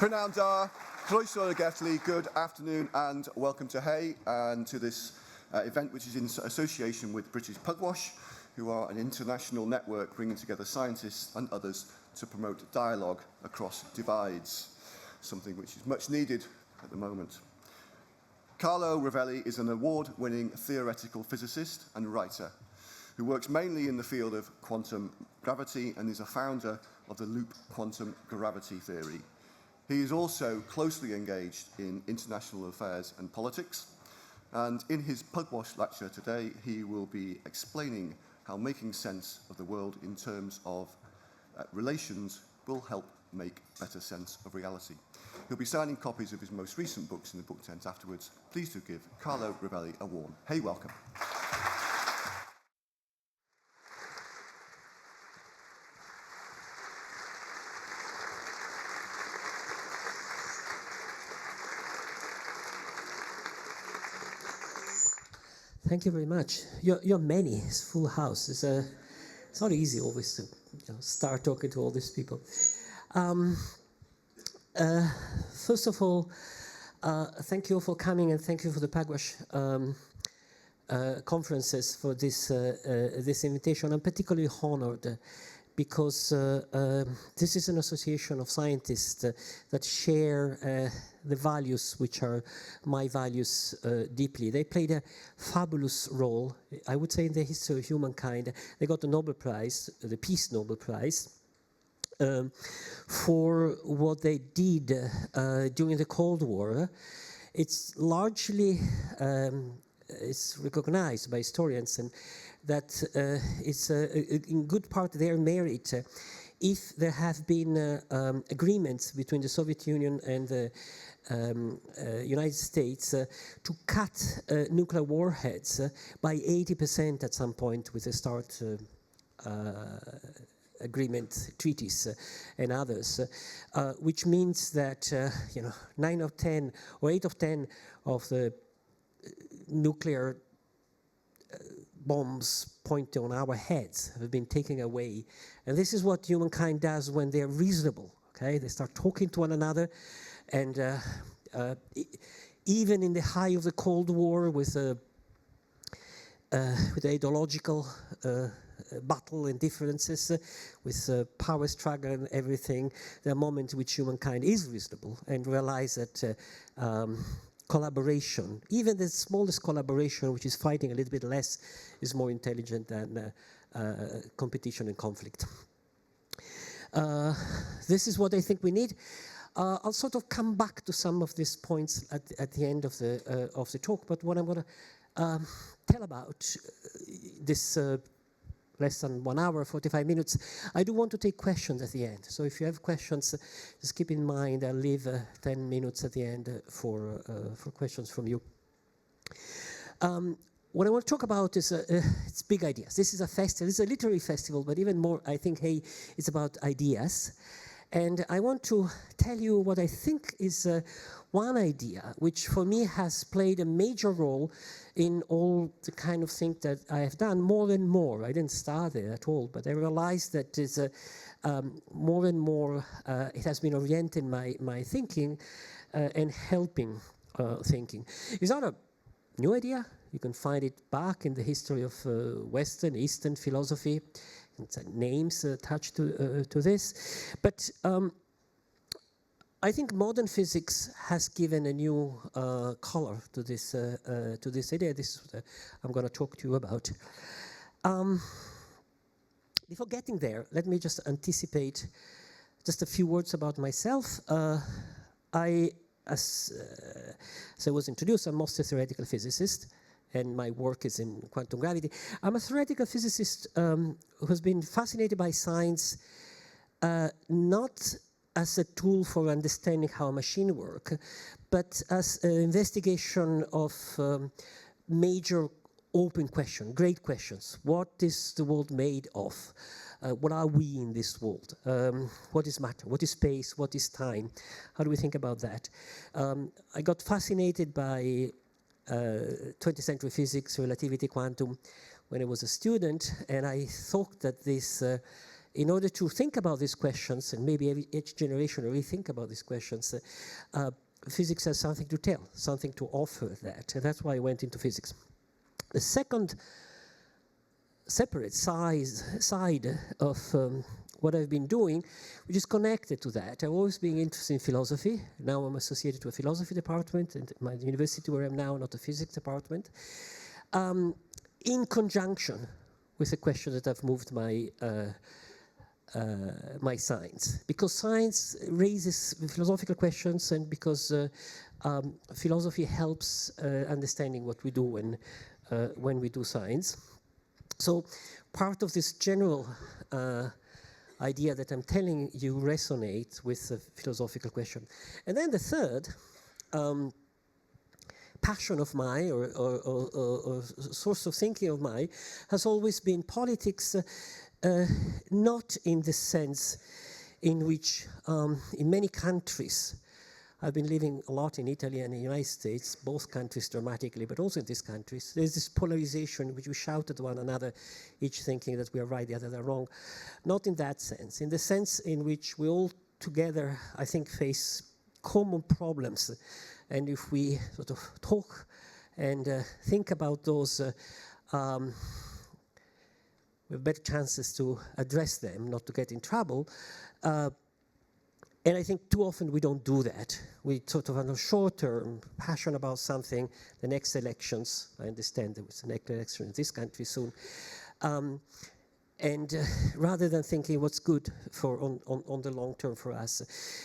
Prynawn, Croeso Gertli, good afternoon and welcome to Hay and to this event which is in association with British Pugwash, who are an international network bringing together scientists and others to promote dialogue across divides, something which is much needed at the moment. Carlo Rovelli is an award-winning theoretical physicist and writer who works mainly in the field of quantum gravity and is a founder of the loop quantum gravity theory. He is also closely engaged in international affairs and politics, and in his Pugwash lecture today, he will be explaining how making sense of the world in terms of relations will help make better sense of reality. He'll be signing copies of his most recent books in the book tent afterwards. Please do give Carlo Rovelli a warm hey welcome. Thank you very much. You're many. It's full house. It's not easy always to start talking to all these people. First of all, thank you for coming and thank you for the Pugwash conferences for this invitation. I'm particularly honored because this is an association of scientists that share the values which are my values deeply. They played a fabulous role, I would say, in the history of humankind. They got the Nobel Prize, the Peace Nobel Prize, for what they did during the Cold War. It's largely it's recognized by historians and that it's in good part their merit if there have been agreements between the Soviet Union and the United States to cut nuclear warheads by 80% at some point with the START agreement treaties and others, which means that 9 of 10 or 8 of 10 of the nuclear bombs pointed on our heads have been taken away. And this is what humankind does when they're reasonable, okay? They start talking to one another, and even in the high of the Cold War with the ideological battle and differences, with power struggle and everything, there are moments in which humankind is reasonable and realize that collaboration, even the smallest collaboration, which is fighting a little bit less, is more intelligent than competition and conflict. This is what I think we need. I'll sort of come back to some of these points at the end of the talk, but what I'm going to tell about this less than 1 hour, 45 minutes, I do want to take questions at the end. So if you have questions, just keep in mind I'll leave 10 minutes at the end for questions from you. What I want to talk about is it's big ideas. This is a festival. This is a literary festival, but even more, I think, hey, it's about ideas. And I want to tell you what I think is one idea, which for me has played a major role in all the kind of thing that I have done more and more. I didn't start there at all, but I realized that it's more and more it has been orienting my thinking and helping thinking. It's not a new idea. You can find it back in the history of Western, Eastern philosophy. Names attached to this, but I think modern physics has given a new color to this idea. This is what I'm going to talk to you about. Before getting there, let me just anticipate just a few words about myself. As I was introduced, I'm mostly a theoretical physicist, and my work is in quantum gravity. I'm a theoretical physicist who has been fascinated by science, not as a tool for understanding how a machine works, but as an investigation of major open questions, great questions. What is the world made of? What are we in this world? What is matter? What is space? What is time? How do we think about that? I got fascinated by 20th century physics, relativity, quantum, when I was a student, and I thought that this in order to think about these questions, and maybe each generation will rethink about these questions, physics has something to tell, something to offer that. And that's why I went into physics. The second separate side of what I've been doing, which is connected to that. I've always been interested in philosophy. Now I'm associated to a philosophy department, and my university where I'm now, not a physics department, in conjunction with the question that I've moved my my science, because science raises philosophical questions, and because philosophy helps understanding what we do when we do science. So part of this general idea that I'm telling you resonates with the philosophical question. And then the third passion of mine, or source of thinking of mine, has always been politics, not in the sense in which in many countries, I've been living a lot in Italy and the United States, both countries dramatically, but also in these countries, there's this polarization in which we shout at one another, each thinking that we are right, the other are wrong. Not in that sense, in the sense in which we all together, I think, face common problems. And if we sort of talk and think about those, we have better chances to address them, not to get in trouble. And I think too often we don't do that. We sort of have a short-term passion about something, the next elections, I understand there was an election in this country soon, and rather than thinking what's good for on the long term for us.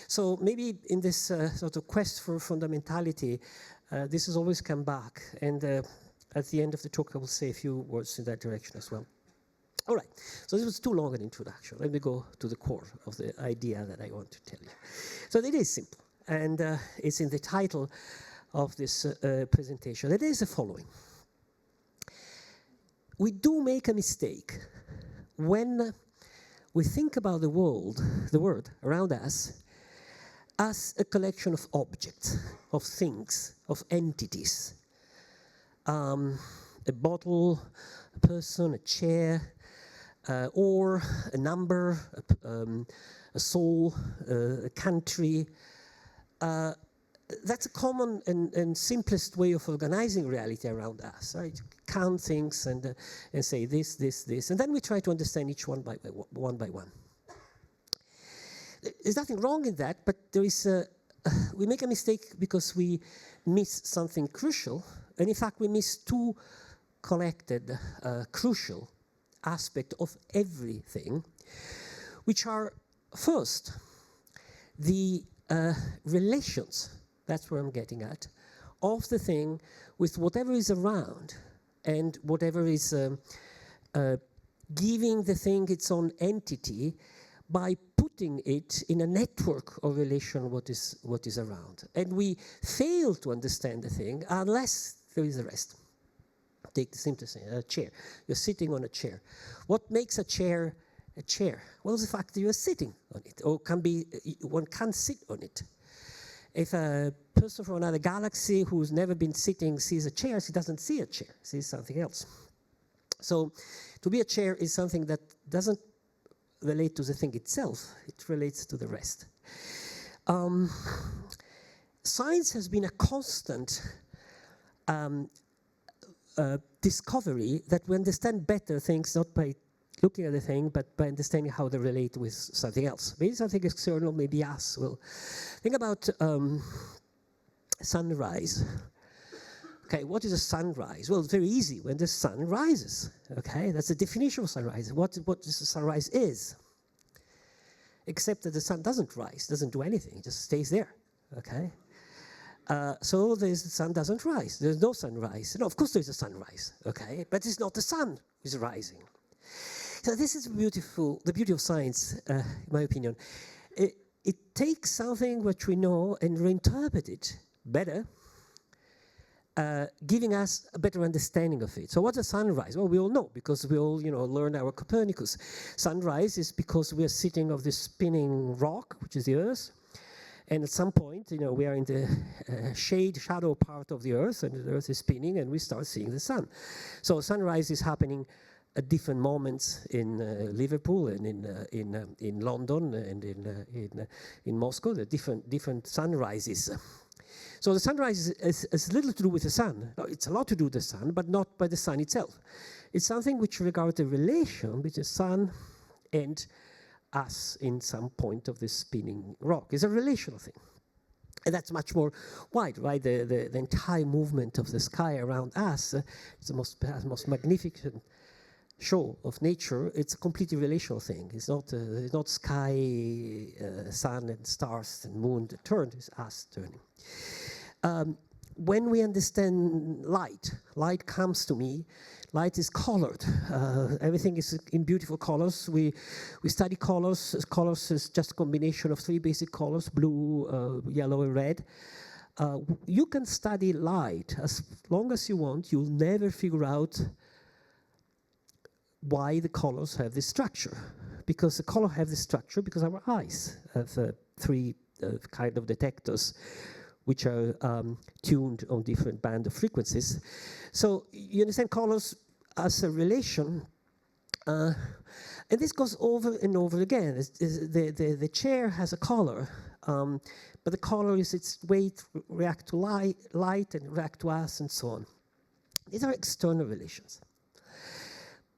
So maybe in this sort of quest for fundamentality, this has always come back, and at the end of the talk I will say a few words in that direction as well. All right, so this was too long an introduction. Let me go to the core of the idea that I want to tell you. So it is simple, and it's in the title of this presentation. It is the following. We do make a mistake when we think about the world around us as a collection of objects, of things, of entities. A bottle, a person, a chair, or a number, a soul, a country. That's a common and simplest way of organizing reality around us, right? Count things and say this, and then we try to understand each one by one. There's nothing wrong in that, but there is we make a mistake because we miss something crucial, and in fact we miss two connected, crucial aspect of everything, which are first the relations, that's where I'm getting at, of the thing with whatever is around and whatever is giving the thing its own entity by putting it in a network of relation what is around. And we fail to understand the thing unless there is the rest. Take the simplest thing, a chair. You're sitting on a chair. What makes a chair a chair? Well, the fact that you're sitting on it, or one can sit on it. If a person from another galaxy who's never been sitting sees a chair, he doesn't see a chair, he sees something else. So to be a chair is something that doesn't relate to the thing itself, it relates to the rest. Science has been a constant discovery that we understand better things not by looking at the thing, but by understanding how they relate with something else. Maybe something external, maybe us. Well, think about sunrise. Okay, what is a sunrise? Well, it's very easy, when the sun rises. Okay, that's the definition of sunrise. What does a sunrise is? Except that the sun doesn't rise, doesn't do anything, it just stays there. Okay. So the sun doesn't rise. There's no sunrise. No, of course there's a sunrise, okay? But it's not the sun who's rising. So this is beautiful, the beauty of science, in my opinion. It takes something which we know and reinterpret it better, giving us a better understanding of it. So what's a sunrise? Well, we all know, because we all, learn our Copernicus. Sunrise is because we are sitting on this spinning rock, which is the Earth. And at some point, we are in the shadow part of the Earth, and the Earth is spinning, and we start seeing the sun. So sunrise is happening at different moments in Liverpool and in London and in Moscow, the different sunrises. So the sunrise has little to do with the sun. No, it's a lot to do with the sun, but not by the sun itself. It's something which regards the relation between the sun and us in some point of this spinning rock. It's a relational thing. And that's much more wide, right? The entire movement of the sky around us is the most magnificent show of nature. It's a completely relational thing. It's not sky, sun and stars and moon that turn, it's us turning. When we understand light, light comes to me, light is colored. Everything is in beautiful colors. We study colors. Colors is just a combination of 3 basic colors, blue, yellow, and red. You can study light as long as you want. You'll never figure out why the colors have this structure. Because the color have this structure because our eyes have 3 kind of detectors which are tuned on different band of frequencies. So you understand colors as a relation, and this goes over and over again. The chair has a color, but the color is its way to react to light and react to us and so on. These are external relations.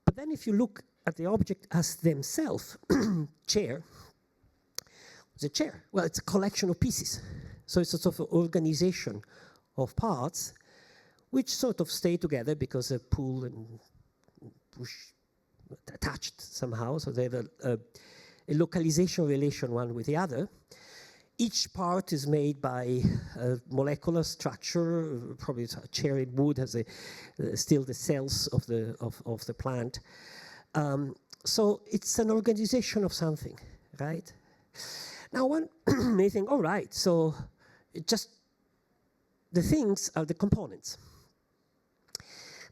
But then if you look at the object as themselves, chair, what's a chair? Well, it's a collection of pieces. So it's a sort of organization of parts which sort of stay together because they pull and push attached somehow. So they have a localization relation one with the other. Each part is made by a molecular structure. Probably a chair in wood has still the cells of the plant. So it's an organization of something, right? Now one may think, all right, so just the things are the components.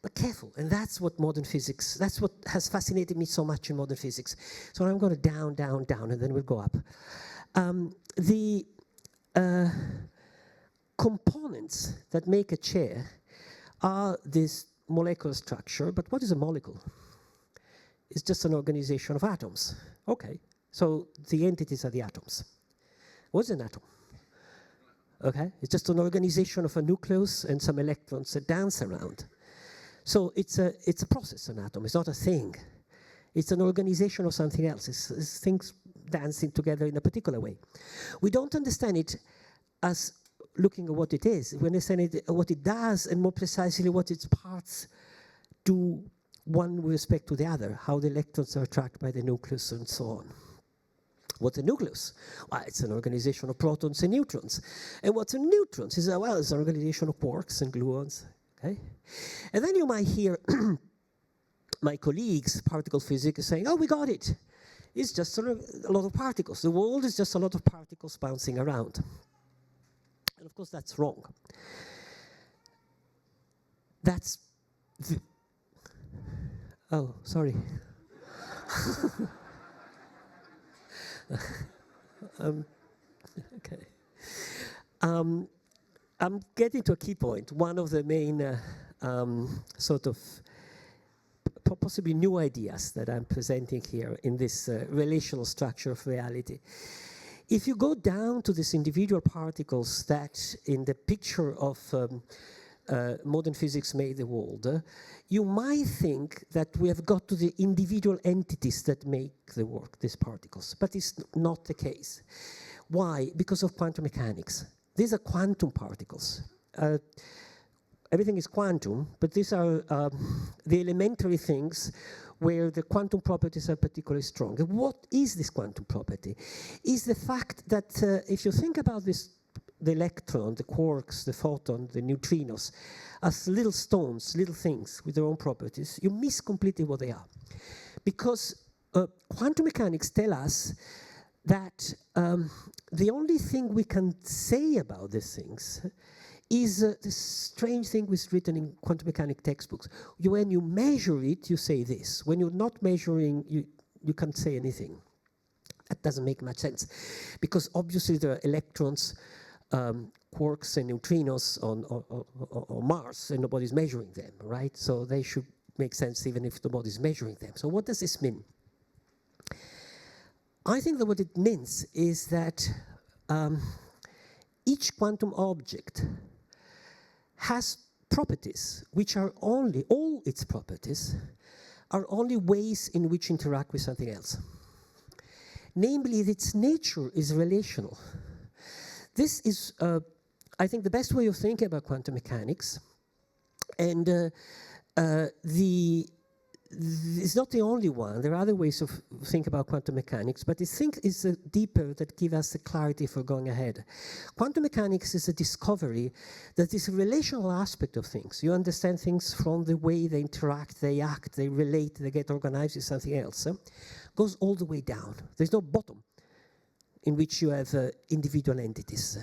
But careful, and that's what modern physics, that's what has fascinated me so much in modern physics. So I'm going to down, and then we'll go up. The components that make a chair are this molecular structure, but what is a molecule? It's just an organization of atoms. Okay, so the entities are the atoms. What's an atom? Okay, it's just an organization of a nucleus and some electrons that dance around. So it's a process, an atom. It's not a thing. It's an organization of something else. It's things dancing together in a particular way. We don't understand it as looking at what it is. We understand it, what it does, and more precisely what its parts do one with respect to the other, how the electrons are attracted by the nucleus and so on. What's a nucleus? Well, it's an organization of protons and neutrons. And what's a neutron? It's an organization of quarks and gluons. Okay? And then you might hear my colleagues, particle physicists, saying, oh, we got it. It's just a lot of particles. The world is just a lot of particles bouncing around. And of course, that's wrong. That's oh, sorry. Okay. I'm getting to a key point. One of the main sort of possibly new ideas that I'm presenting here in this relational structure of reality. If you go down to these individual particles that in the picture of modern physics made the world, you might think that we have got to the individual entities that make the work, these particles, but it's not the case. Why? Because of quantum mechanics. These are quantum particles. Everything is quantum, but these are the elementary things where the quantum properties are particularly strong. And what is this quantum property? Is the fact that if you think about this, the electron, the quarks, the photon, the neutrinos, as little stones, little things with their own properties, you miss completely what they are. Because quantum mechanics tell us that the only thing we can say about these things is this strange thing was written in quantum mechanics textbooks. When you measure it, you say this. When you're not measuring, you can't say anything. That doesn't make much sense. Because obviously there are electrons, quarks and neutrinos on Mars, and nobody's measuring them, right? So they should make sense even if the body is measuring them. So what does this mean? I think that what it means is that each quantum object has properties which are only, all its properties are only ways in which interact with something else. Namely, its nature is relational. This is, I think, the best way of thinking about quantum mechanics. And it's not the only one. There are other ways of thinking about quantum mechanics, but I think it's deeper that give us the clarity for going ahead. Quantum mechanics is a discovery that is a relational aspect of things. You understand things from the way they interact, they act, they relate, they get organized with something else. Goes all the way down. There's no bottom in which you have individual entities.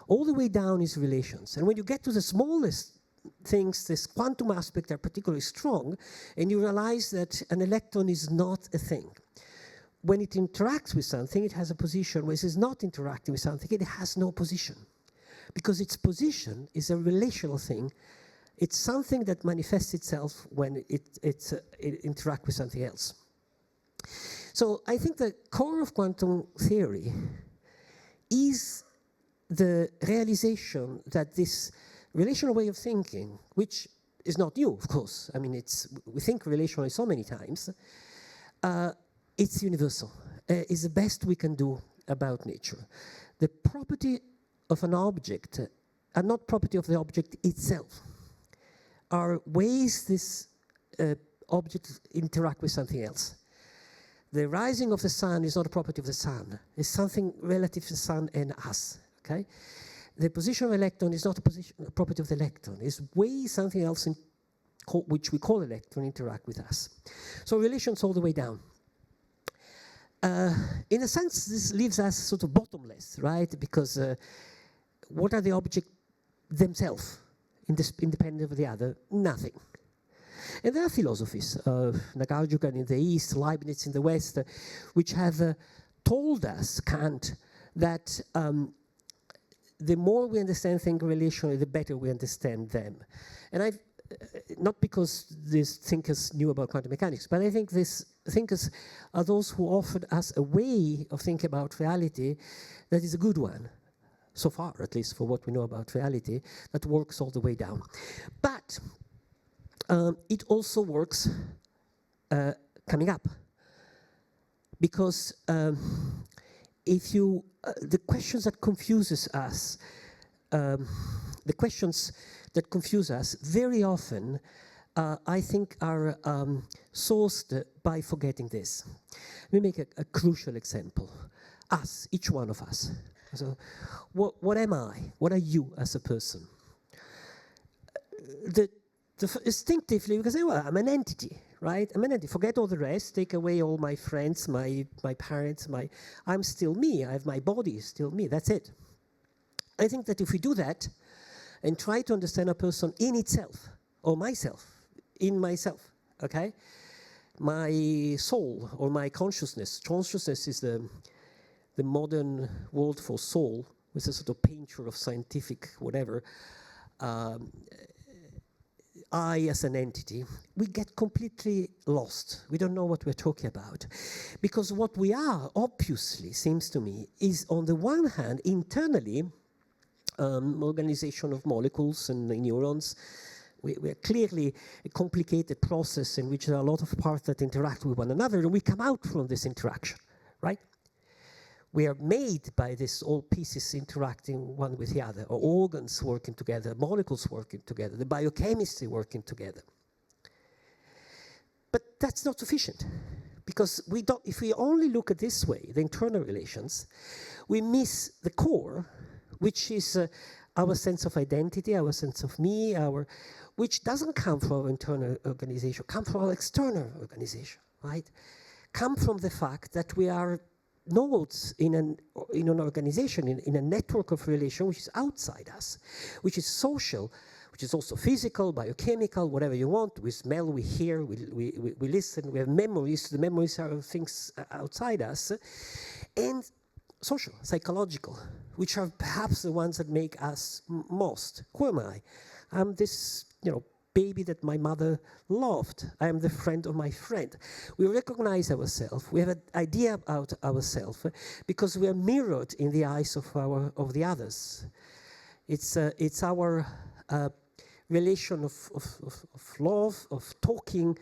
All the way down is relations. And when you get to the smallest things, this quantum aspect are particularly strong, and you realize that an electron is not a thing. When it interacts with something, it has a position. When it is not interacting with something, it has no position. Because its position is a relational thing. It's something that manifests itself when it interacts with something else. So I think the core of quantum theory is the realization that this relational way of thinking, which is not new, of course. I mean, we think relationally so many times. It's universal. It's the best we can do about nature. The property of an object are not property of the object itself. Are ways this object interact with something else. The rising of the sun is not a property of the sun. It's something relative to the sun and us. Okay. The position of electron is not a property of the electron. It's way something else which we call electron interact with us. So relations all the way down. In a sense, this leaves us sort of bottomless, right? Because what are the objects themselves, independent of the other? Nothing. And there are philosophies, Nagarjugan in the East, Leibniz in the West, which have told us, Kant, that the more we understand things relationally, the better we understand them. And not because these thinkers knew about quantum mechanics, but I think these thinkers are those who offered us a way of thinking about reality that is a good one, so far at least for what we know about reality, that works all the way down. But it also works coming up. Because if you, the questions that confuses us, very often, I think, are sourced by forgetting this. Let me make a crucial example. Us, each one of us. So, what am I? What are you as a person? Instinctively, we can say, well, I'm an entity, right? I'm an entity. Forget all the rest. Take away all my friends, my parents, I'm still me. I have my body, still me. That's it. I think that if we do that and try to understand a person in itself, or myself, in myself, okay? My soul or my consciousness. Consciousness is the modern word for soul, with a sort of painter of scientific whatever. I as an entity, we get completely lost. We don't know what we're talking about. Because what we are, obviously, seems to me, is on the one hand, internally, organization of molecules and neurons. We are clearly a complicated process in which there are a lot of parts that interact with one another, and we come out from this interaction, right? We are made by this, all pieces interacting one with the other, or organs working together, molecules working together, the biochemistry working together. But that's not sufficient, because if we only look at this way, the internal relations, we miss the core, which is our sense of identity, our sense of me, which doesn't come from our internal organization, come from our external organization, right? Come from the fact that we are nodes in an organization, in a network of relation which is outside us, which is social, which is also physical, biochemical, whatever you want. We smell, we hear, we listen, we have memories. The memories are things outside us. And social, psychological, which are perhaps the ones that make us most. Who am I? I'm this, baby that my mother loved. I am the friend of my friend. We recognize ourselves. We have an idea about ourselves because we are mirrored in the eyes of the others. It's our relation of love, of talking,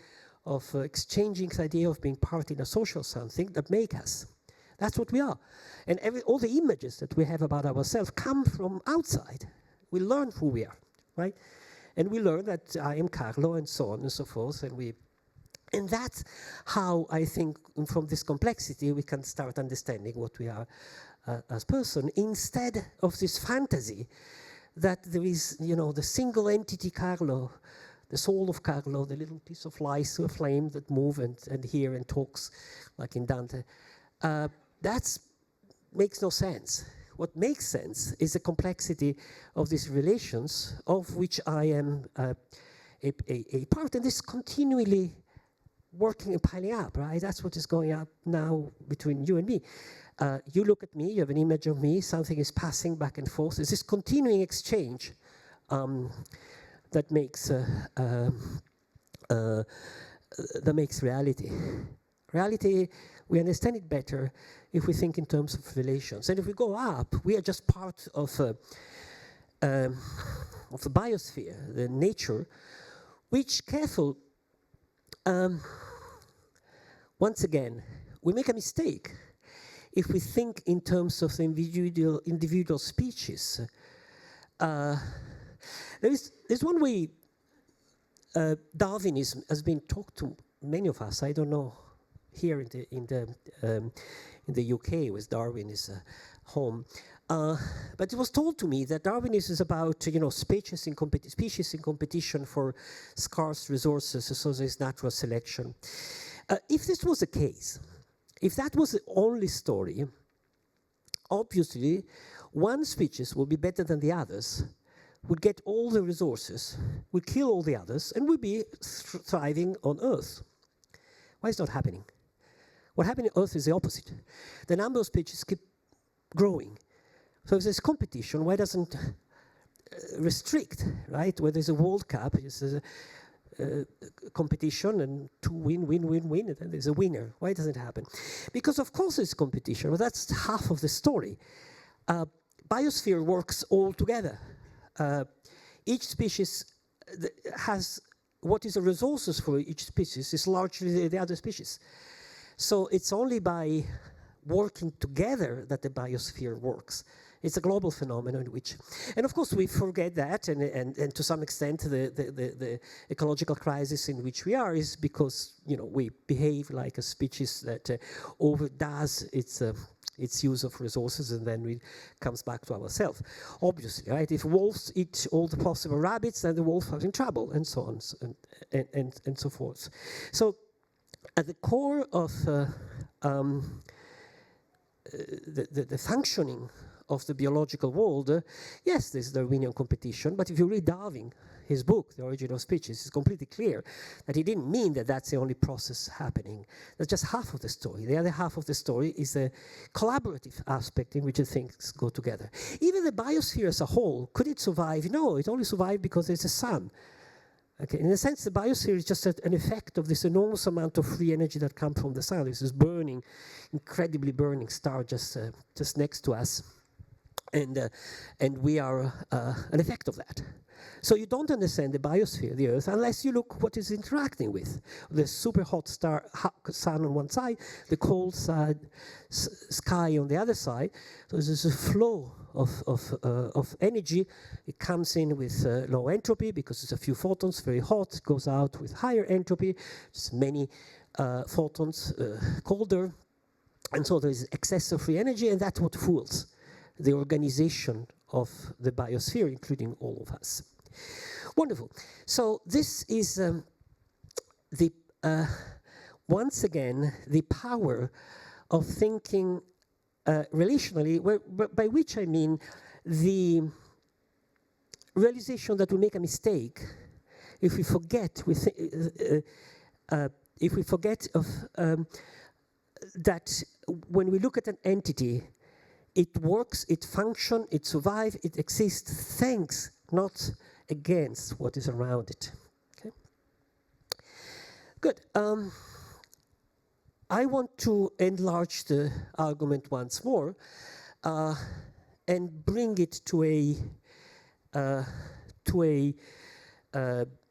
of exchanging the idea of being part in a social something that make us. That's what we are. And all the images that we have about ourselves come from outside. We learn who we are, right? And we learn that I am Carlo and so on and so forth. And that's how I think from this complexity we can start understanding what we are as person, instead of this fantasy that there is, the single entity Carlo, the soul of Carlo, the little piece of light through a flame that moves and hear and talks like in Dante. That makes no sense. What makes sense is the complexity of these relations, of which I am a part, and this continually working and piling up, right? That's what is going up now between you and me. You look at me, you have an image of me, something is passing back and forth. It's this continuing exchange that makes reality. Reality, we understand it better if we think in terms of relations. And if we go up, we are just part of the biosphere, the nature, which, careful, once again, we make a mistake if we think in terms of the individual species. There's one way Darwinism has been talked to many of us. I don't know here in the UK, where Darwin is home, but it was told to me that Darwinism is about species in competition for scarce resources, so there's natural selection. If this was the case, if that was the only story, obviously one species will be better than the others, would get all the resources, would kill all the others, and would be thriving on Earth. Why is that happening? What happened on Earth is the opposite. The number of species keep growing. So if there's competition, why doesn't restrict, right? Where there's a World Cup, there's a competition and to win, and then there's a winner. Why doesn't it happen? Because of course there's competition, but that's half of the story. Biosphere works all together. Each species has what is the resources for each species is largely the other species. So it's only by working together that the biosphere works. It's a global phenomenon in which, and of course we forget that, and to some extent the ecological crisis in which we are is because we behave like a species that overdoes its use of resources, and then it comes back to ourselves. Obviously, right? If wolves eat all the possible rabbits, then the wolf is in trouble, and so on, and so forth. So, at the core of the functioning of the biological world, yes, there's Darwinian competition, but if you read Darwin, his book, The Origin of Species, it's completely clear that he didn't mean that that's the only process happening. That's just half of the story. The other half of the story is a collaborative aspect in which the things go together. Even the biosphere as a whole, could it survive? No, it only survived because there's a sun. Okay, in a sense, the biosphere is just an effect of this enormous amount of free energy that comes from the sun. There's this burning, incredibly burning star just next to us. And we are an effect of that. So you don't understand the biosphere, the Earth, unless you look what it's interacting with. The super hot sun on one side, the cold sky on the other side. So there's a flow of energy. It comes in with low entropy because it's a few photons, very hot. It goes out with higher entropy, just many photons, colder. And so there is excess of free energy, and that's what fuels the organization of the biosphere, including all of us. Wonderful. So this is once again, the power of thinking relationally, by which I mean the realization that we make a mistake if we forget that when we look at an entity, it works, it functions, it survives, it exists thanks, not against what is around it. Good. I want to enlarge the argument once more and bring it to a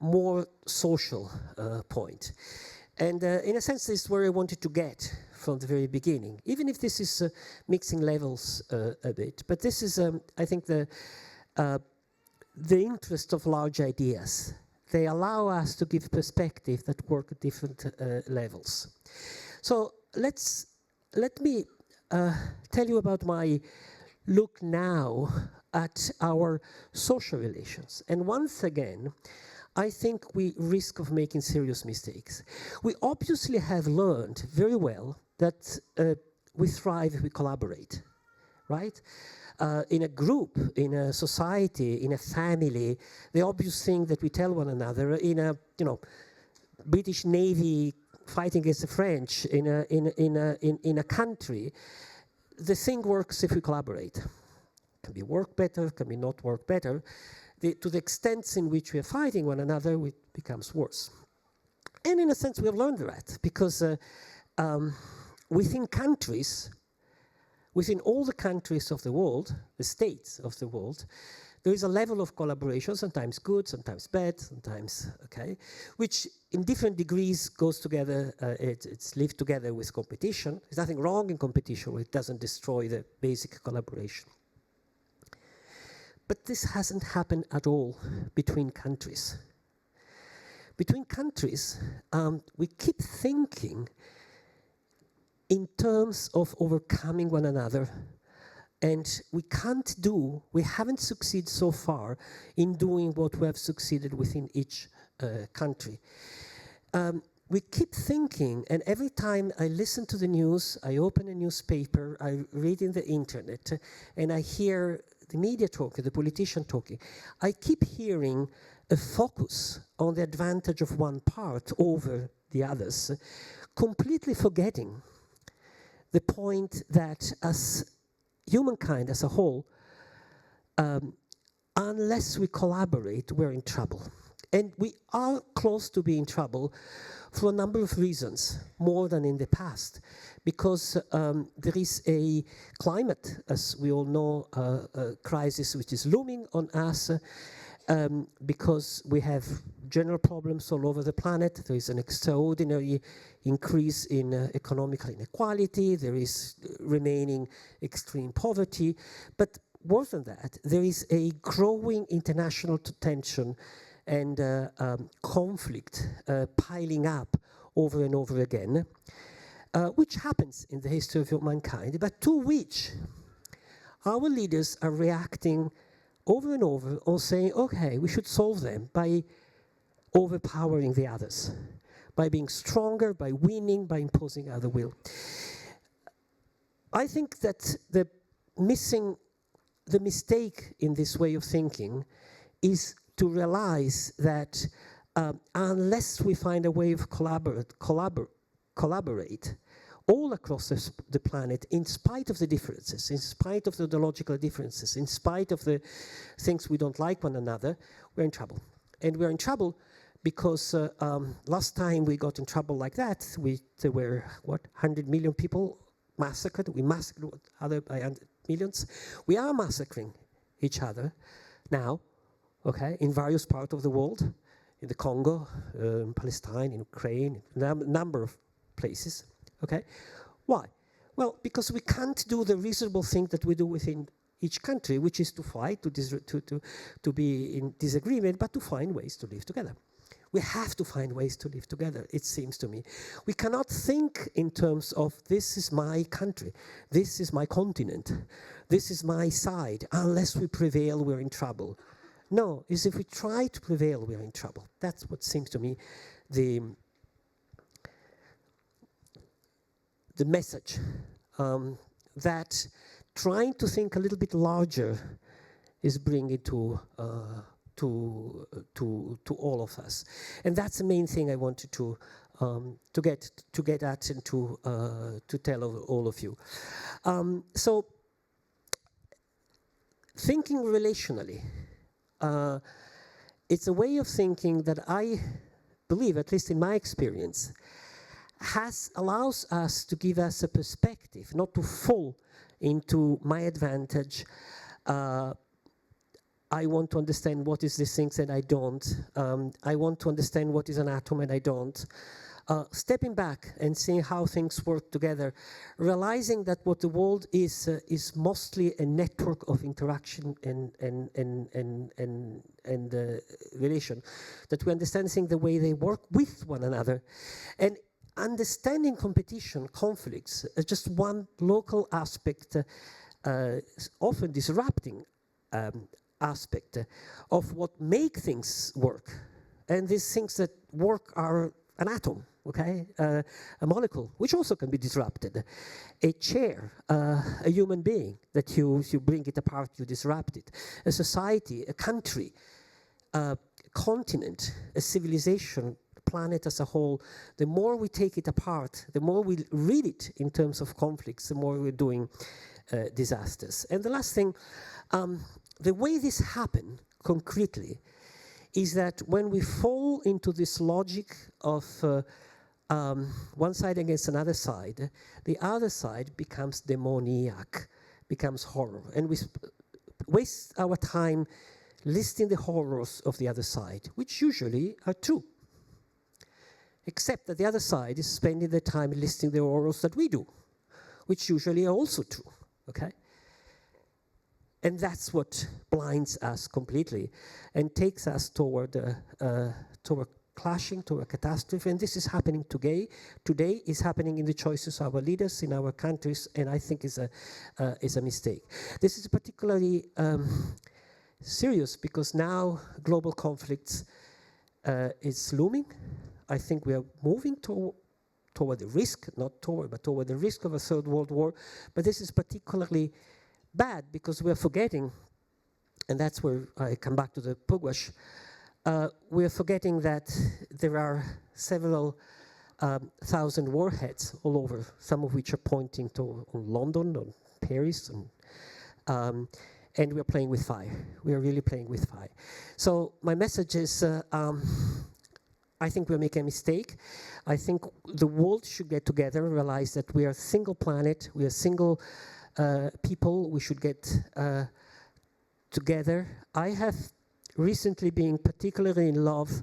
more social point. And in a sense, this is where I wanted to get from the very beginning, even if this is mixing levels a bit. But this is, I think, the interest of large ideas. They allow us to give perspective that work at different levels. So let me tell you about my look now at our social relations. And once again, I think we risk of making serious mistakes. We obviously have learned very well that we thrive if we collaborate, right? In a group, in a society, in a family, the obvious thing that we tell one another, in a British Navy fighting against the French, in a country, the thing works if we collaborate. Can be work better, can be not work better. To the extent in which we are fighting one another, it becomes worse. And in a sense, we have learned that because within countries, within all the countries of the world, the states of the world, there is a level of collaboration, sometimes good, sometimes bad, sometimes, okay, which in different degrees goes together, it's lived together with competition. There's nothing wrong in competition, it doesn't destroy the basic collaboration. But this hasn't happened at all between countries. Between countries, we keep thinking in terms of overcoming one another, and we haven't succeeded so far in doing what we have succeeded within each country. We keep thinking, and every time I listen to the news, I open a newspaper, I read in the internet, and I hear the media talking, the politician talking, I keep hearing a focus on the advantage of one part over the others, completely forgetting the point that as humankind as a whole, unless we collaborate, we're in trouble. And we are close to being in trouble for a number of reasons, more than in the past, because there is a climate, as we all know, crisis which is looming on us, because we have general problems all over the planet. There is an extraordinary increase in economical inequality. There is remaining extreme poverty. But worse than that, there is a growing international tension and conflict piling up over and over again, which happens in the history of mankind, but to which our leaders are reacting over and over, or saying, okay, we should solve them by overpowering the others, by being stronger, by winning, by imposing other will. I think that the mistake in this way of thinking is to realize that unless we find a way of collaborate all across the planet, in spite of the differences, in spite of the ideological differences, in spite of the things we don't like one another, we're in trouble. And we're in trouble because last time we got in trouble like that, there were, 100 million people massacred. We massacred other by millions. We are massacring each other now, okay, in various parts of the world, in the Congo, in Palestine, in Ukraine, in a number of places. Okay, why? Well, because we can't do the reasonable thing that we do within each country, which is to fight, to be in disagreement, but to find ways to live together. We have to find ways to live together, it seems to me. We cannot think in terms of this is my country, this is my continent, this is my side. Unless we prevail, we're in trouble. No, it's if we try to prevail, we're in trouble. That's what seems to me the message, that trying to think a little bit larger is bringing to all of us, and that's the main thing I wanted to get at and to tell all of you. So, thinking relationally, it's a way of thinking that I believe, at least in my experience, allows us to give us a perspective, not to fall into my advantage. I want to understand what is these things and I don't. I want to understand what is an atom and I don't. Stepping back and seeing how things work together, realizing that what the world is mostly a network of interaction and relation, that we understand things the way they work with one another, and understanding competition, conflicts, as just one local aspect, often disrupting aspect of what make things work. And these things that work are an atom, okay? A molecule, which also can be disrupted. A chair, a human being, that you bring it apart, you disrupt it. A society, a country, a continent, a civilization, planet as a whole. The more we take it apart, the more we read it in terms of conflicts, the more we're doing disasters. And the last thing, the way this happens concretely is that when we fall into this logic of one side against another side, the other side becomes demoniac, becomes horror. And we waste our time listing the horrors of the other side, which usually are true. Except that the other side is spending their time listing the horrors that we do, which usually are also true, okay? And that's what blinds us completely and takes us toward clashing, toward catastrophe. And this is happening today. Today is happening in the choices of our leaders in our countries, and I think is a mistake. This is particularly serious because now global conflicts is looming. I think we are moving toward the risk, not toward, but toward the risk of a third world war. But this is particularly bad because we are forgetting, and that's where I come back to the Pugwash, we are forgetting that there are several thousand warheads all over, some of which are pointing to London, on Paris, and we're playing with fire. We are really playing with fire. So my message is, I think we're making a mistake. I think the world should get together and realize that we are a single planet, we are single people, we should get together. I have recently been particularly in love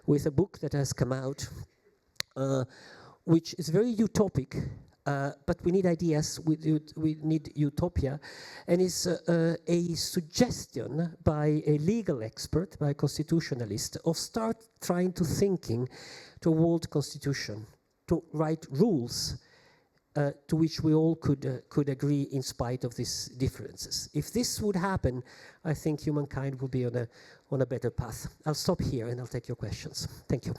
with a book that has come out, which is very utopic, but we need ideas, we need utopia, and it's a suggestion by a legal expert, by a constitutionalist, of start trying to thinking to a world constitution, to write rules to which we all could agree in spite of these differences. If this would happen, I think humankind will be on a better path. I'll stop here and I'll take your questions. Thank you.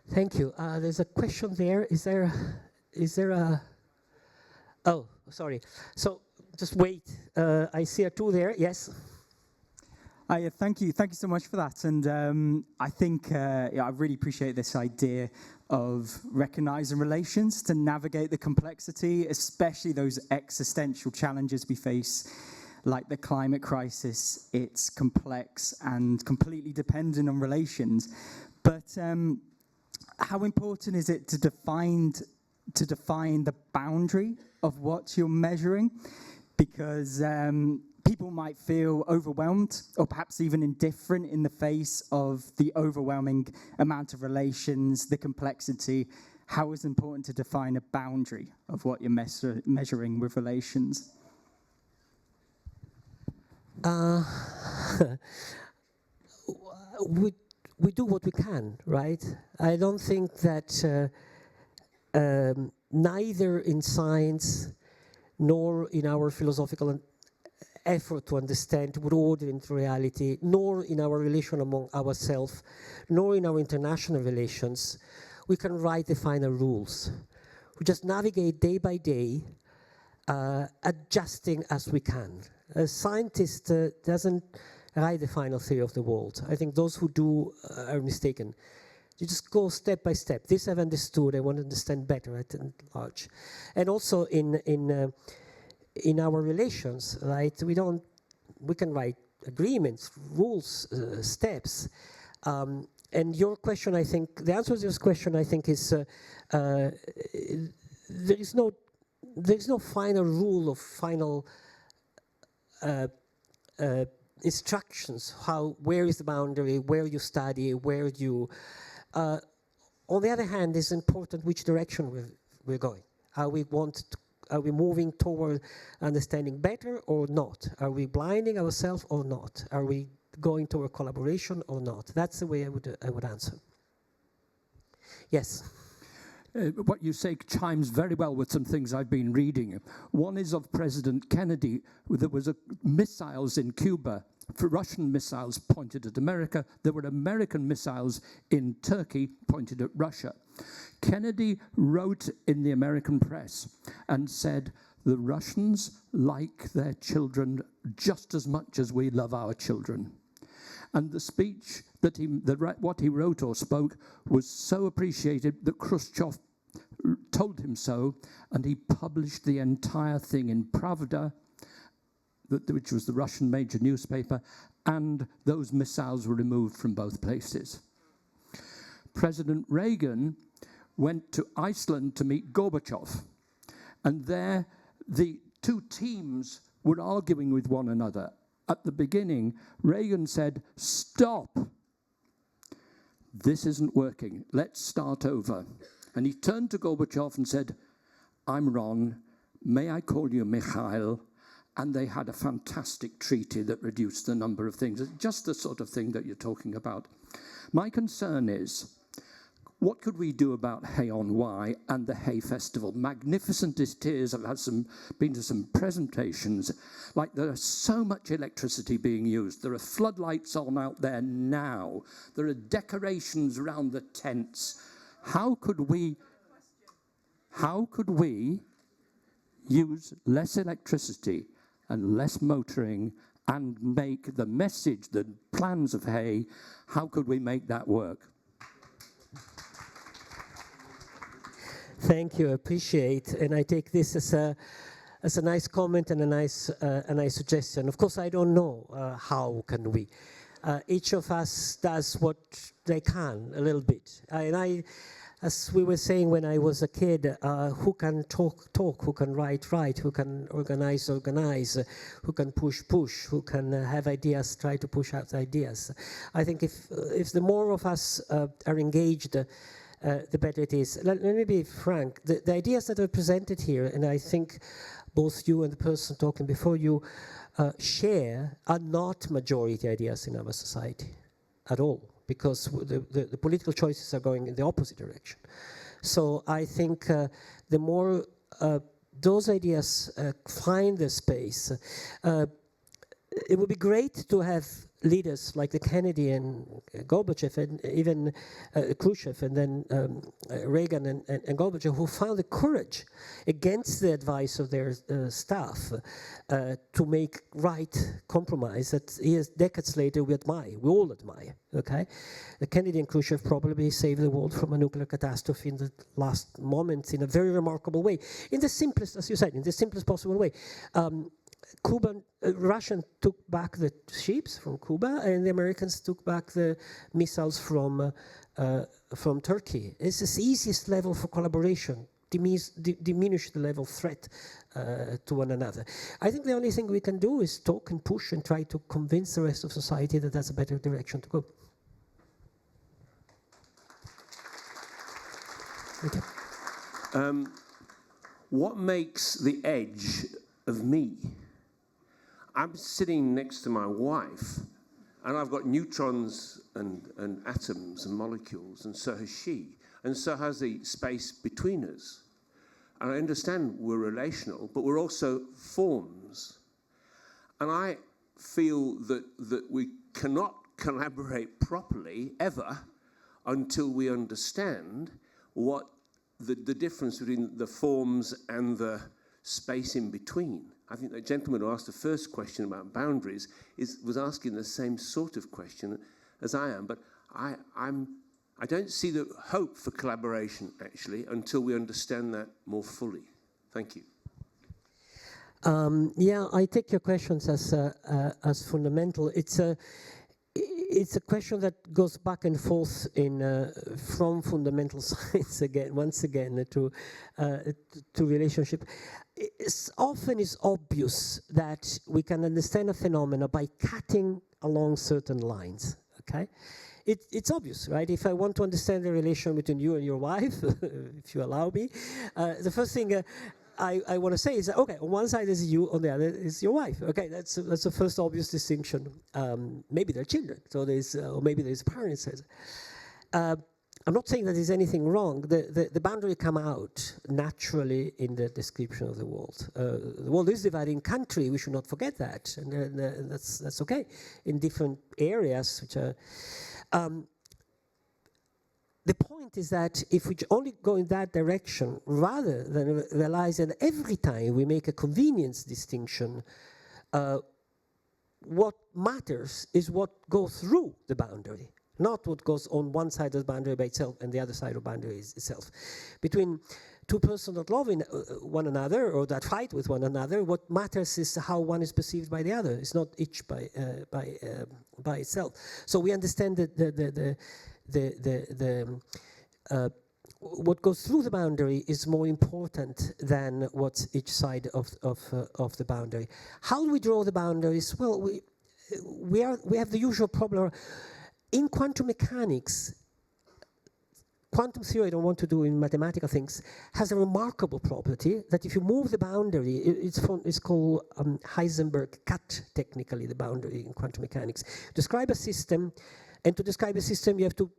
Thank you. There's a question there. Is there a? Oh, sorry. So just wait. I see two there. Yes. Yeah, thank you so much for that. And I think I really appreciate this idea of recognizing relations to navigate the complexity, especially those existential challenges we face, like the climate crisis. It's complex and completely dependent on relations. But how important is it to define the boundary of what you're measuring? Because people might feel overwhelmed or perhaps even indifferent in the face of the overwhelming amount of relations, the complexity. How is it important to define a boundary of what you're measuring with relations? We do what we can, right? I don't think that neither in science nor in our philosophical effort to understand order into reality, nor in our relation among ourselves, nor in our international relations, we can write the final rules. We just navigate day by day, adjusting as we can. A scientist doesn't write the final theory of the world. I think those who do are mistaken. You just go step by step. This I've understood. I want to understand better at large, and also in our relations, right? We can write agreements, rules, steps. And your question, I think, the answer to this question, I think, is there is no final rule of final instructions. Where is the boundary? Where you study? Where you? On the other hand, it's important which direction we're going. Are we moving toward understanding better or not? Are we blinding ourselves or not? Are we going toward collaboration or not? That's the way I would answer. Yes. What you say chimes very well with some things I've been reading. One is of President Kennedy. There was missiles in Cuba, for Russian missiles pointed at America. There were American missiles in Turkey pointed at Russia. Kennedy wrote in the American press and said, the Russians like their children just as much as we love our children. And the speech that what he wrote or spoke was so appreciated that Khrushchev told him so, and he published the entire thing in Pravda, which was the Russian major newspaper, and those missiles were removed from both places. President Reagan went to Iceland to meet Gorbachev, and there the two teams were arguing with one another. At the beginning, Reagan said, "Stop. This isn't working. Let's start over." And he turned to Gorbachev and said, "I'm Ron. May I call you Mikhail?" And they had a fantastic treaty that reduced the number of things. It's just the sort of thing that you're talking about. My concern is, what could we do about Hay on Wye and the Hay Festival? Magnificent it is. I've been to some presentations. Like, there is so much electricity being used. There are floodlights on out there now. There are decorations around the tents. How could we use less electricity and less motoring and make the message, the plans of Hay, how could we make that work? Thank you, I appreciate, and I take this as a nice comment and a nice suggestion. Of course, I don't know how can we. Each of us does what they can a little bit. As we were saying when I was a kid, who can talk, who can write, who can organize, who can push, who can have ideas, try to push out ideas. I think if the more of us are engaged, the better it is. Let me be frank. The ideas that are presented here, and I think both you and the person talking before you share, are not majority ideas in our society at all, because the political choices are going in the opposite direction. So I think the more those ideas find their space, it would be great to have leaders like the Kennedy and Gorbachev and even Khrushchev and then Reagan and Gorbachev, who found the courage against the advice of their staff to make right compromise that years, decades later we all admire, okay? Kennedy and Khrushchev probably saved the world from a nuclear catastrophe in the last moments in a very remarkable way. In the simplest, as you said, in the simplest possible way. Russians took back the ships from Cuba, and the Americans took back the missiles from Turkey. It's the easiest level for collaboration. Diminish the level of threat to one another. I think the only thing we can do is talk and push and try to convince the rest of society that that's a better direction to go. Okay. What makes the edge of me? I'm sitting next to my wife, and I've got neutrons and atoms and molecules, and so has she, and so has the space between us. And I understand we're relational, but we're also forms. And I feel that we cannot collaborate properly, ever, until we understand what the difference between the forms and the space in between. I think the gentleman who asked the first question about boundaries was asking the same sort of question as I am, but I don't see the hope for collaboration, actually, until we understand that more fully. Thank you. Yeah, I take your questions as fundamental. It's a question that goes back and forth from fundamental science once again to relationship. Often it's obvious that we can understand a phenomena by cutting along certain lines. Okay, it's obvious, right? If I want to understand the relation between you and your wife, if you allow me, the first thing I want to say is that, okay, on one side is you, on the other is your wife. Okay, that's the first obvious distinction. Maybe they're children, so or maybe there's parents. I'm not saying that there's anything wrong. The boundary come out naturally in the description of the world. The world is divided in country. We should not forget that, and that's okay. In different areas, which are. The point is that if we only go in that direction, rather than realize that every time we make a convenience distinction, what matters is what goes through the boundary, not what goes on one side of the boundary by itself and the other side of the boundary itself. Between two persons that love one another or that fight with one another, what matters is how one is perceived by the other. It's not each by itself. So we understand that what goes through the boundary is more important than what's each side of the boundary. How do we draw the boundaries? Well, we have the usual problem. In quantum mechanics, quantum theory, I don't want to do in mathematical things, has a remarkable property that if you move the boundary, it's called Heisenberg cut, technically, the boundary in quantum mechanics. Describe a system, and to describe a system, you have to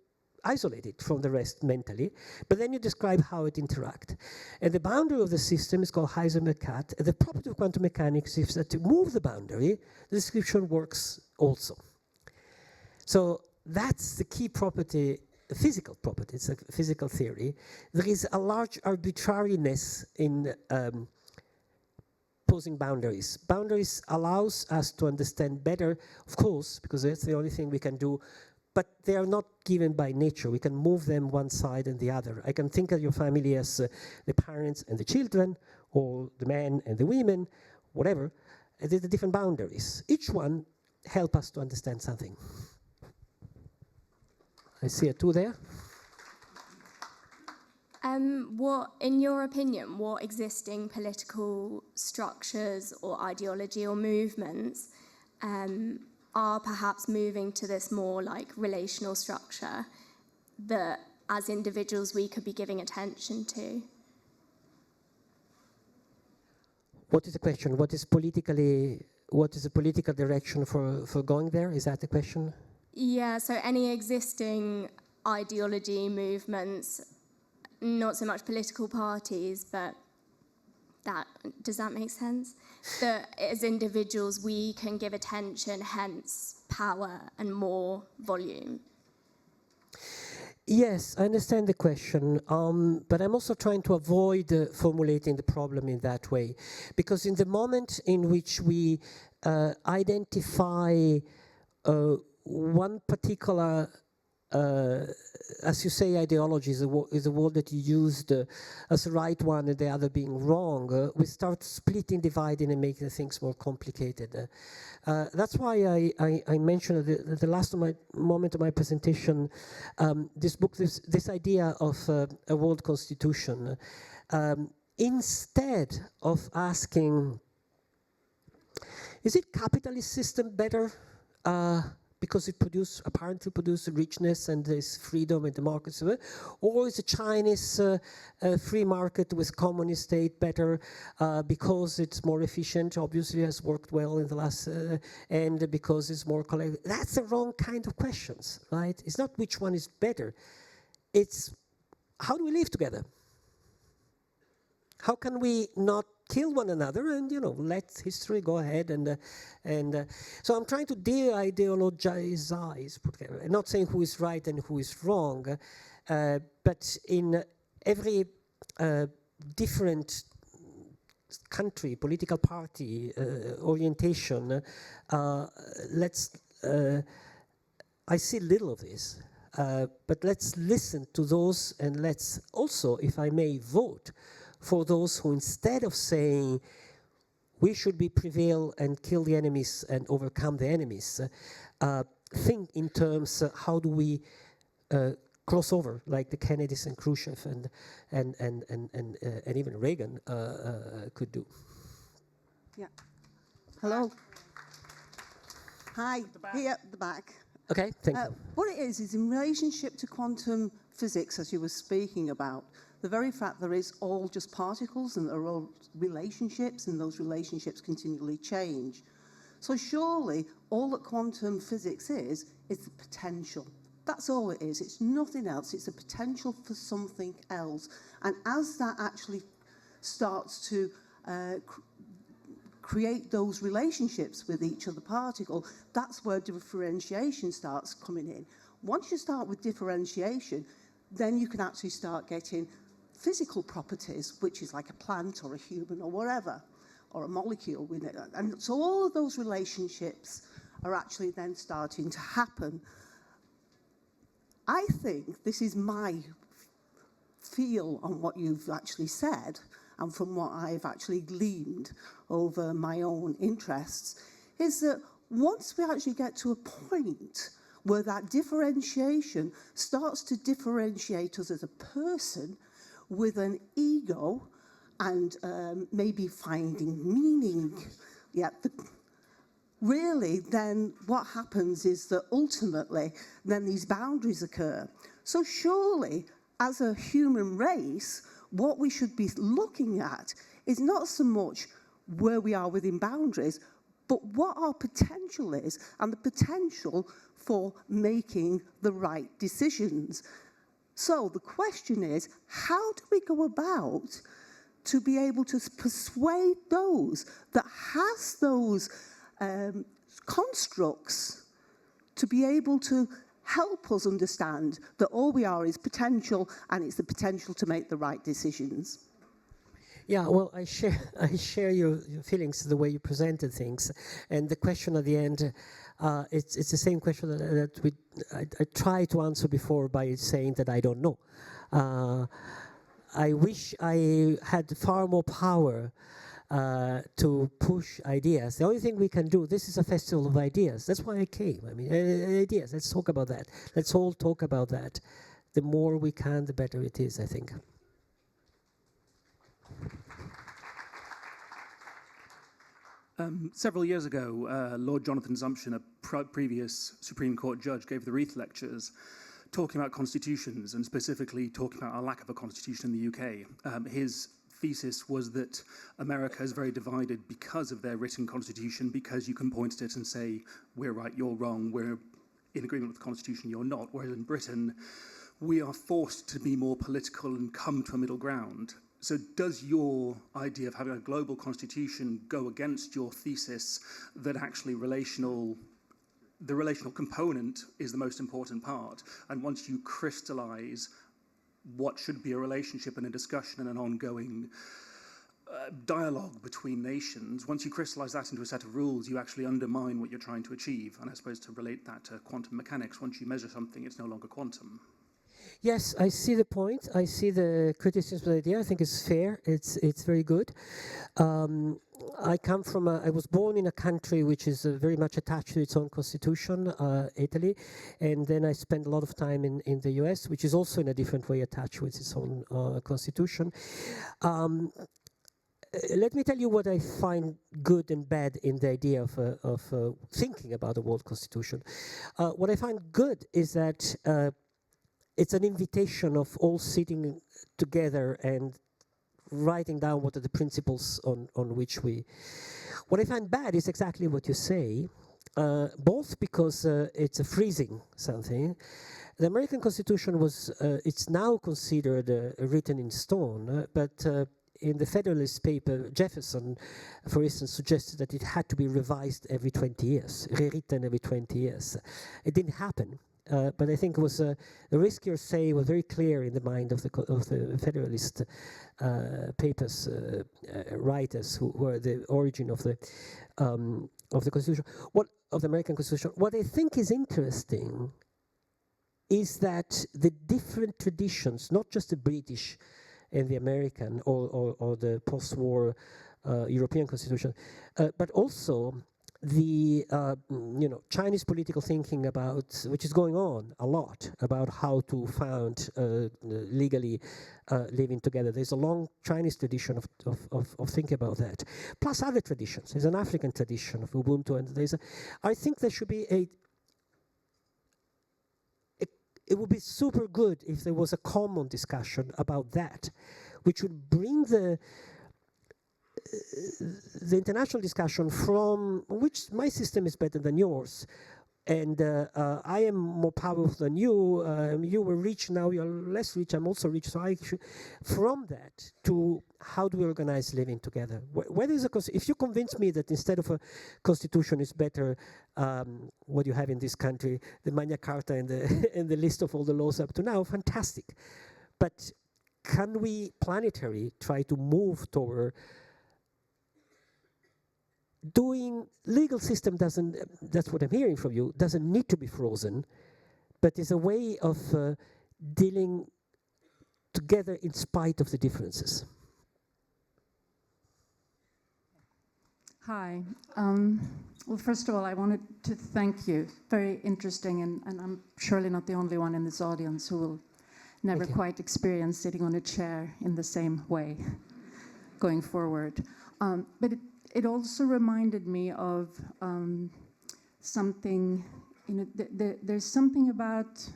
isolate it from the rest mentally, but then you describe how it interacts. And the boundary of the system is called Heisenberg cut. And the property of quantum mechanics is that to move the boundary, the description works also. So that's the key property, a physical property, it's a physical theory. There is a large arbitrariness in posing boundaries. Boundaries allows us to understand better, of course, because that's the only thing we can do, but they are not given by nature. We can move them one side and the other. I can think of your family as the parents and the children, or the men and the women, whatever. There's the different boundaries. Each one help us to understand something. I see a two there. What, in your opinion, what existing political structures or ideology or movements are perhaps moving to this more like relational structure that as individuals we could be giving attention to? What is the question? What is the political direction for going there? Is that the question? Yeah, so any existing ideology, movements, not so much political parties, but does that make sense? That as individuals we can give attention, hence power and more volume. Yes, I understand the question, but I'm also trying to avoid formulating the problem in that way. Because in the moment in which we identify one particular, as you say, ideology is a word that you used as the right one and the other being wrong, we start splitting, dividing, and making things more complicated. That's why I mentioned at the last moment of my presentation this book, this idea of a world constitution. Instead of asking, is it capitalist system better? Because it apparently produces richness and there's freedom and democracy, or is a Chinese free market with communist state better because it's more efficient, obviously has worked well in the last, and because it's more collective? That's the wrong kind of questions, right? It's not which one is better. It's how do we live together? How can we not kill one another and, let history go ahead and so I'm trying to de-ideologize, I'm not saying who is right and who is wrong, but in every different country, political party, orientation, I see little of this. But let's listen to those, and let's also, if I may, vote for those who, instead of saying we should be prevail and kill the enemies and overcome the enemies, think in terms how do we cross over, like the Kennedys and Khrushchev and even Reagan could do. Yeah. Hello. Hi. Here at the back. Okay, thank you. What it is in relationship to quantum physics, as you were speaking about, the very fact there is all just particles and there are all relationships, and those relationships continually change. So surely all that quantum physics is the potential. That's all it is. It's nothing else. It's a potential for something else. And as that actually starts to create those relationships with each other particle, that's where differentiation starts coming in. Once you start with differentiation, then you can actually start getting physical properties, which is like a plant or a human or whatever, or a molecule. And so all of those relationships are actually then starting to happen. I think this is my feel on what you've actually said, and from what I've actually gleaned over my own interests, is that once we actually get to a point where that differentiation starts to differentiate us as a person with an ego and maybe finding meaning, really then what happens is that ultimately then these boundaries occur. So surely as a human race, what we should be looking at is not so much where we are within boundaries, but what our potential is, and the potential for making the right decisions. So the question is, how do we go about to be able to persuade those that has those constructs to be able to help us understand that all we are is potential, and it's the potential to make the right decisions? Yeah, well, I share your feelings, the way you presented things, and the question at the end, it's the same question that I tried to answer before by saying that I don't know. I wish I had far more power to push ideas. The only thing we can do, this is a festival of ideas. That's why I came. I mean, ideas, let's talk about that. Let's all talk about that. The more we can, the better it is, I think. Several years ago, Lord Jonathan Zumption, a previous Supreme Court judge, gave the Wreath Lectures talking about constitutions, and specifically talking about our lack of a constitution in the UK. His thesis was that America is very divided because of their written constitution, because you can point at it and say, we're right, you're wrong, we're in agreement with the constitution, you're not. Whereas in Britain, we are forced to be more political and come to a middle ground. So does your idea of having a global constitution go against your thesis that actually the relational component is the most important part? And once you crystallize what should be a relationship and a discussion and an ongoing dialogue between nations, once you crystallize that into a set of rules, you actually undermine what you're trying to achieve. And I suppose to relate that to quantum mechanics, once you measure something, it's no longer quantum. Yes, I see the point. I see the criticism of the idea. I think it's fair. It's very good. I was born in a country which is very much attached to its own constitution, Italy, and then I spent a lot of time in the US, which is also in a different way attached with its own constitution. Let me tell you what I find good and bad in the idea of thinking about a world constitution. What I find good is that it's an invitation of all sitting together and writing down what are the principles on which we... What I find bad is exactly what you say, both because it's a freezing something. The American Constitution was, it's now considered written in stone, but in the Federalist paper, Jefferson, for instance, suggested that it had to be revised every 20 years, rewritten every 20 years. It didn't happen. But I think it was the riskier say was very clear in the mind of the Federalist papers writers who were the origin of the Constitution, of the American Constitution. What I think is interesting is that the different traditions, not just the British and the American or the post-war European constitution, but also the Chinese political thinking about, which is going on a lot, about how to found legally living together. There's a long Chinese tradition of thinking about that, plus other traditions. There's an African tradition of Ubuntu, and I think there should be it would be super good if there was a common discussion about that, which would bring the international discussion from which my system is better than yours, and I am more powerful than you. You were rich, now you're less rich. I'm also rich, so from that to how do we organize living together? Whether if you convince me that instead of a constitution is better, what you have in this country, the Magna Carta and the list of all the laws up to now, fantastic. But can we planetary try to move toward doing legal system doesn't, that's what I'm hearing from you, doesn't need to be frozen, but is a way of dealing together in spite of the differences. Hi. Well, first of all, I wanted to thank you. Very interesting, and I'm surely not the only one in this audience who will never quite experience sitting on a chair in the same way going forward. But it also reminded me of something, there's something about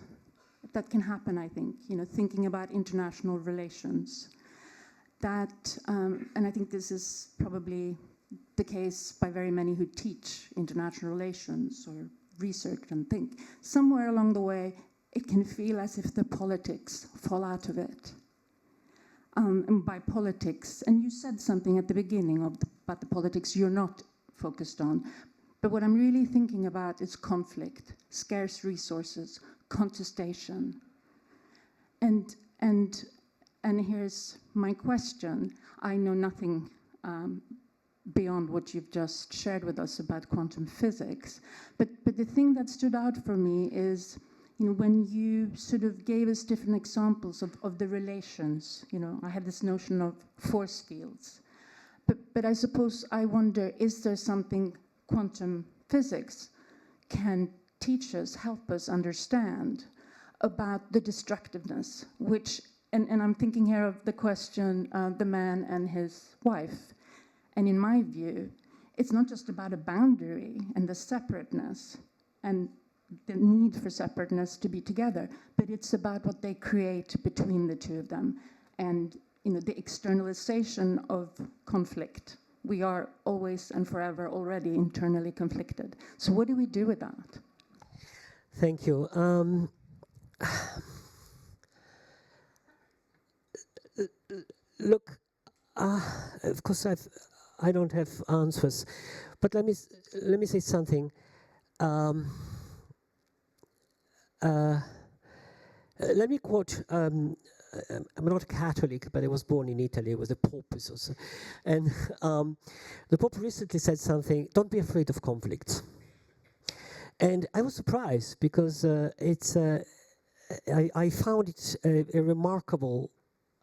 that can happen, I think, thinking about international relations. That, and I think this is probably the case by very many who teach international relations or research and think. Somewhere along the way, it can feel as if the politics fall out of it. And by politics, and you said something at the beginning about the politics you're not focused on, but what I'm really thinking about is conflict, scarce resources, contestation. And here's my question. I know nothing beyond what you've just shared with us about quantum physics, but the thing that stood out for me is, when you sort of gave us different examples of the relations, I had this notion of force fields. But I suppose I wonder, is there something quantum physics can teach us, help us understand about the destructiveness, which, and I'm thinking here of the question, the man and his wife. And in my view, it's not just about a boundary and the separateness and the need for separateness to be together, but it's about what they create between the two of them, and the externalization of conflict. We are always and forever already internally conflicted. So what do we do with that? Thank you. Look, of course I don't have answers, but let me say something. Let me quote, I'm not Catholic, but I was born in Italy. It was the Pope. And the Pope recently said something, don't be afraid of conflict. And I was surprised because I found it a remarkable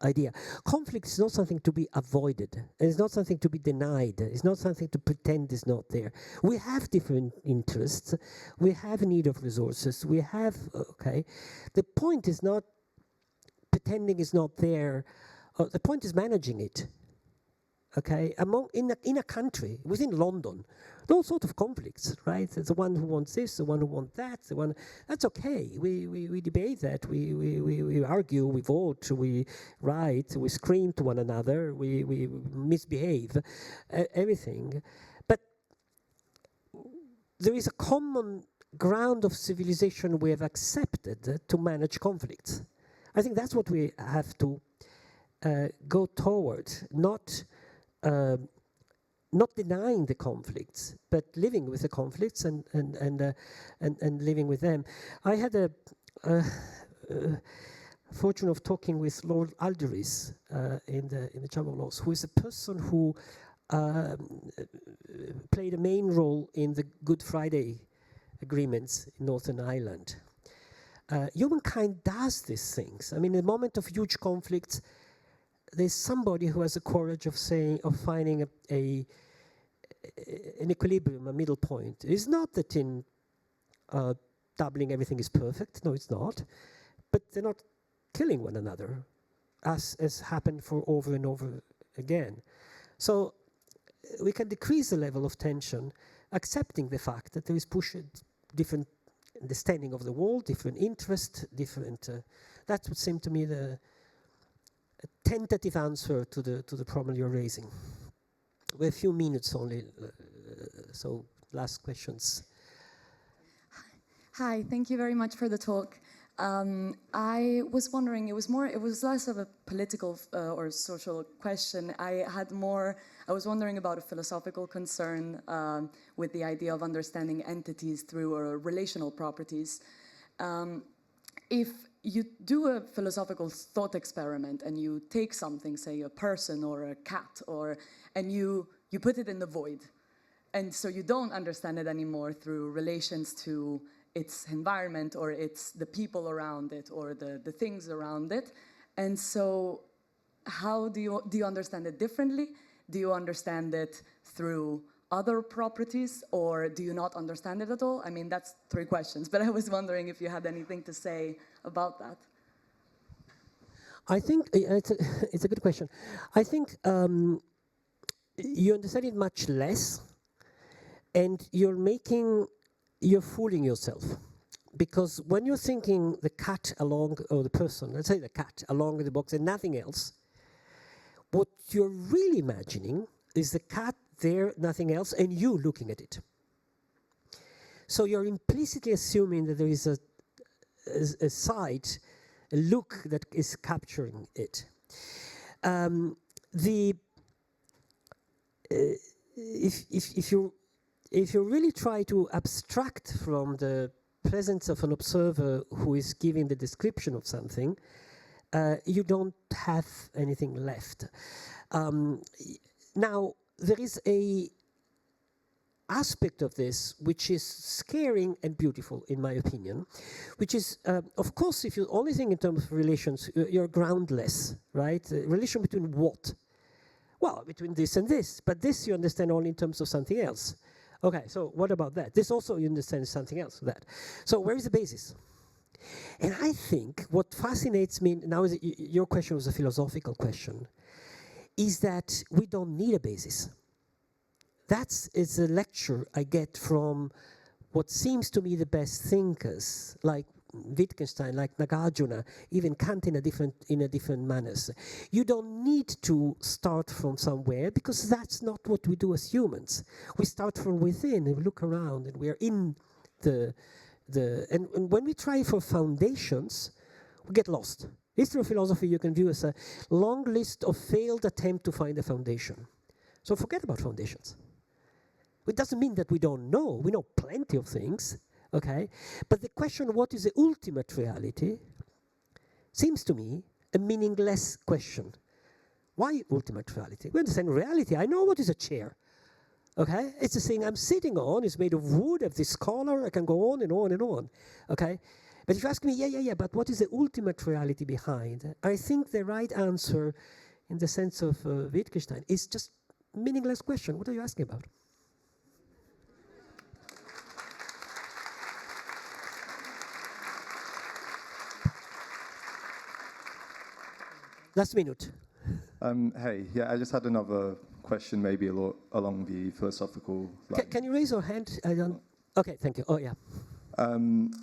idea. Conflict is not something to be avoided. It's not something to be denied. It's not something to pretend is not there. We have different interests. We have need of resources. We have, The point is not pretending is not there. The point is managing it. In a country, within London, there are all sorts of conflicts, right? There's the one who wants this, the one who wants that, that's okay. We debate that, we argue, we vote, we write, we scream to one another, we misbehave, everything. But there is a common ground of civilization we have accepted to manage conflicts. I think that's what we have to go toward, not denying the conflicts, but living with the conflicts and living with them. I had a fortune of talking with Lord Alderich in the Chamber of Laws, who is a person who played a main role in the Good Friday agreements in Northern Ireland. humankind does these things. I mean, in a moment of huge conflict, there's somebody who has the courage of finding an equilibrium, a middle point. It's not that in doubling everything is perfect. No, it's not. But they're not killing one another, as has happened for over and over again. So we can decrease the level of tension, accepting the fact that there is different understanding of the world, different interest, different. That would seem to me the tentative answer to the problem you're raising. We have a few minutes only, so last questions. Hi, thank you very much for the talk. I was wondering, it was less of a political or social question. I was wondering about a philosophical concern with the idea of understanding entities through relational properties. If you do a philosophical thought experiment and you take something, say a person or a cat, and you put it in the void, and so you don't understand it anymore through relations to its environment or it's the people around it or the things around it. And so how do you understand it differently? Do you understand it through other properties, or do you not understand it at all? I mean, that's 3 questions, but I was wondering if you had anything to say about that. I think it's a good question. I think you understand it much less, and you're fooling yourself. Because when you're thinking the cat along, or the person, let's say the cat along with the box and nothing else, what you're really imagining is the cat there, nothing else, and you looking at it. So you're implicitly assuming that there is a sight, a look that is capturing it. If you really try to abstract from the presence of an observer who is giving the description of something, you don't have anything left. Now, there is a aspect of this which is scaring and beautiful, in my opinion, which is, of course, if you only think in terms of relations, you're groundless, right? Relation between what? Well, between this and this, but this you understand only in terms of something else. Okay, so what about that? This also you understand something else, that. So where is the basis? And I think what fascinates me, now your question was a philosophical question, is that we don't need a basis. It's a lecture I get from what seems to me the best thinkers, like Wittgenstein, like Nagarjuna, even Kant in a different manners. You don't need to start from somewhere, because that's not what we do as humans. We start from within and we look around, and we are in and when we try for foundations, we get lost. History of philosophy you can view as a long list of failed attempts to find a foundation. So forget about foundations. It doesn't mean that we don't know. We know plenty of things. Okay, but the question, what is the ultimate reality, seems to me a meaningless question. Why ultimate reality? We understand reality. I know what is a chair. Okay, it's a thing I'm sitting on. It's made of wood, of this color. I can go on and on and on. Okay, but if you ask me, yeah, but what is the ultimate reality behind? I think the right answer, in the sense of Wittgenstein, is just meaningless question. What are you asking about? Last minute. Hey, yeah, I just had another question, maybe along the philosophical line. Can you raise your hand? I don't. Okay, thank you. Oh, yeah.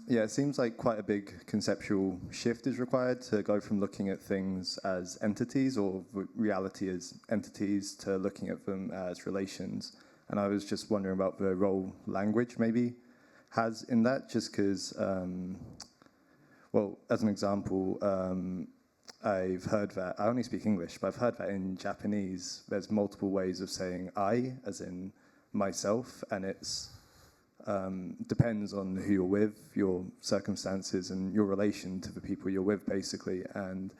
Yeah, it seems like quite a big conceptual shift is required to go from looking at things as entities or reality as entities to looking at them as relations. And I was just wondering about the role language maybe has in that, just because, well, as an example, I've heard that, I only speak English, but I've heard that in Japanese, there's multiple ways of saying I, as in myself, and it's depends on who you're with, your circumstances, and your relation to the people you're with, basically. And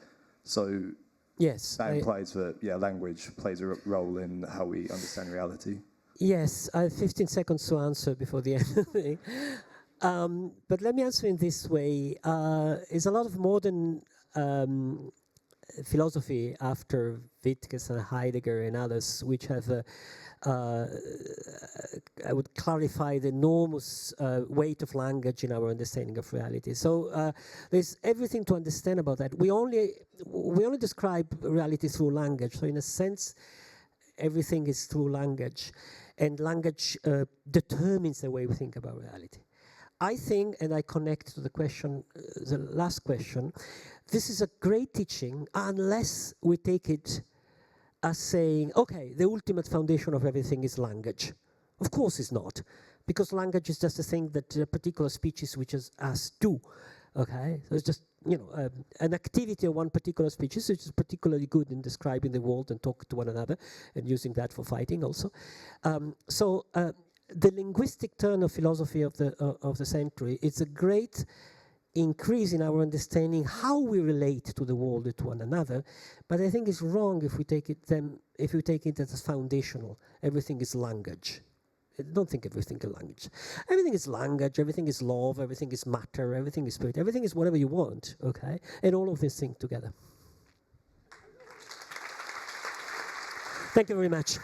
so yes, that implies that, language plays a role in how we understand reality. Yes, I have 15 seconds to answer before the end of the thing. But let me answer in this way. There's a lot of modern philosophy after Wittgenstein, Heidegger, and others, which have, I would clarify the enormous weight of language in our understanding of reality. So there's everything to understand about that. We only describe reality through language. So in a sense, everything is through language, and language determines the way we think about reality. I think, and I connect to the question, the last question, this is a great teaching unless we take it as saying, okay, the ultimate foundation of everything is language. Of course it's not, because language is just a thing that particular species which is us do. Okay, so it's just, you know, an activity of one particular species which is particularly good in describing the world and talk to one another and using that for fighting also. The linguistic turn of philosophy of the century, it's a great increase in our understanding how we relate to the world and to one another. But I think it's wrong if we take it as foundational. Everything is language. I don't think everything is language. Everything is language, everything is love, everything is matter, everything is spirit, everything is whatever you want, okay? And all of these things together. Thank you very much.